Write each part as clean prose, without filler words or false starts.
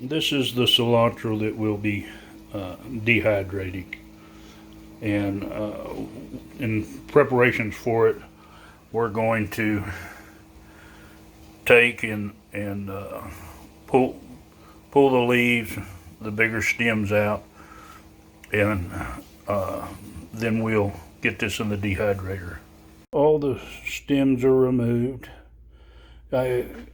This is the cilantro that we'll be dehydrating, and in preparations for it, we're going to take and pull the leaves, the bigger stems out, and then we'll get this in the dehydrator. All the stems are removed.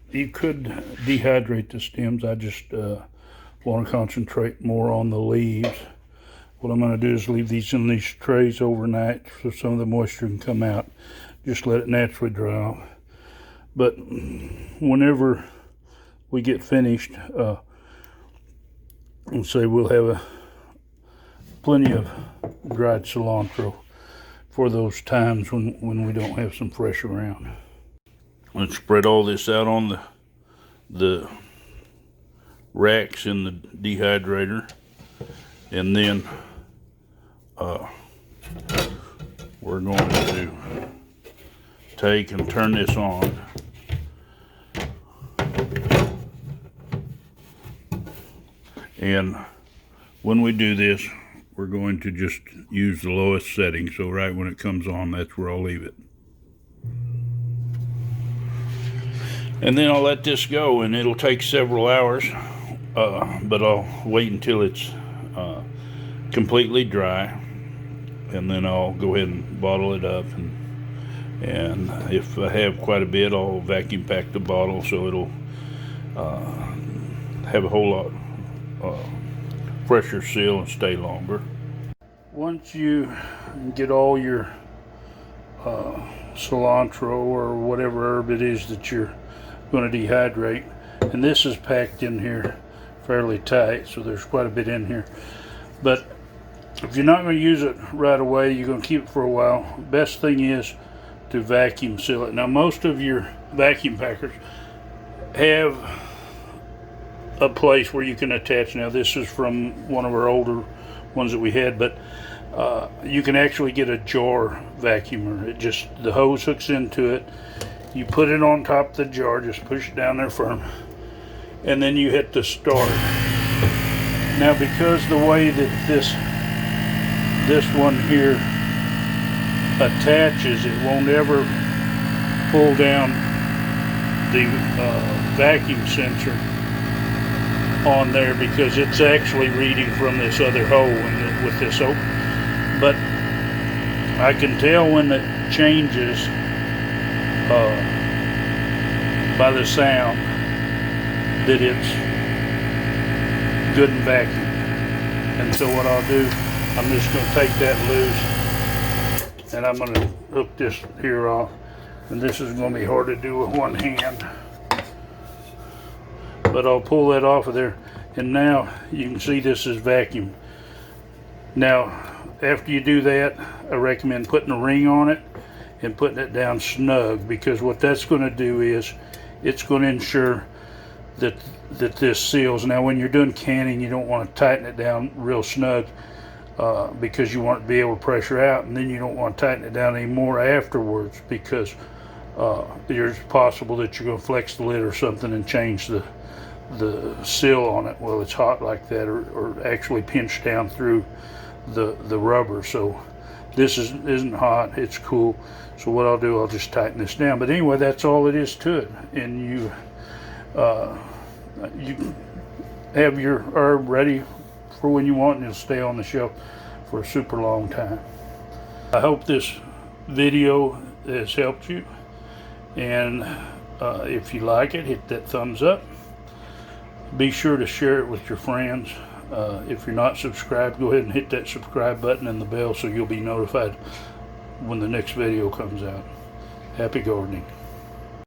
You could dehydrate the stems. I just want to concentrate more on the leaves. What I'm going to do is leave these in these trays overnight so some of the moisture can come out. Just let it naturally dry off. But whenever we get finished, let's say we'll have plenty of dried cilantro for those times when we don't have some fresh around. Let's spread all this out on the racks in the dehydrator, and then we're going to take and turn this on. And when we do this, we're going to just use the lowest setting, so right when it comes on, that's where I'll leave it. And then I'll let this go, and it'll take several hours, but I'll wait until it's completely dry, and then I'll go ahead and bottle it up, and if I have quite a bit, I'll vacuum pack the bottle so it'll have a whole lot fresher seal and stay longer. Once you get all your cilantro or whatever herb it is that you're going to dehydrate, and this is packed in here fairly tight, so there's quite a bit in here, but if you're not going to use it right away, you're going to keep it for a while, best thing is to vacuum seal it. Now most of your vacuum packers have a place where you can attach. Now this is from one of our older ones that we had, but you can actually get a jar vacuumer. It just, the hose hooks into it, you put it on top of the jar, just push it down there firm, and then you hit the start. Now because the way that this one here attaches, it won't ever pull down the vacuum sensor on there, because it's actually reading from this other hole with this open. But I can tell when it changes by the sound that it's good and vacuum. And so what I'll do, I'm just going to take that loose, and I'm going to hook this here off, and this is going to be hard to do with one hand, but I'll pull that off of there, and now you can see this is vacuum. Now after you do that, I recommend putting a ring on it and putting it down snug, because what that's going to do is it's going to ensure that this seals. Now when you're doing canning, you don't want to tighten it down real snug, because you want to be able to pressure out, and then you don't want to tighten it down anymore afterwards, because it's possible that you're going to flex the lid or something and change the seal on it while it's hot like that, or actually pinch down through the rubber. So this isn't hot, it's cool. So what I'll do, I'll just tighten this down. But anyway, that's all it is to it, and you have your herb ready for when you want, and it'll stay on the shelf for a super long time. I hope this video has helped you, and if you like it, hit that thumbs up. Be sure to share it with your friends. If you're not subscribed, go ahead and hit that subscribe button and the bell so you'll be notified when the next video comes out. Happy gardening.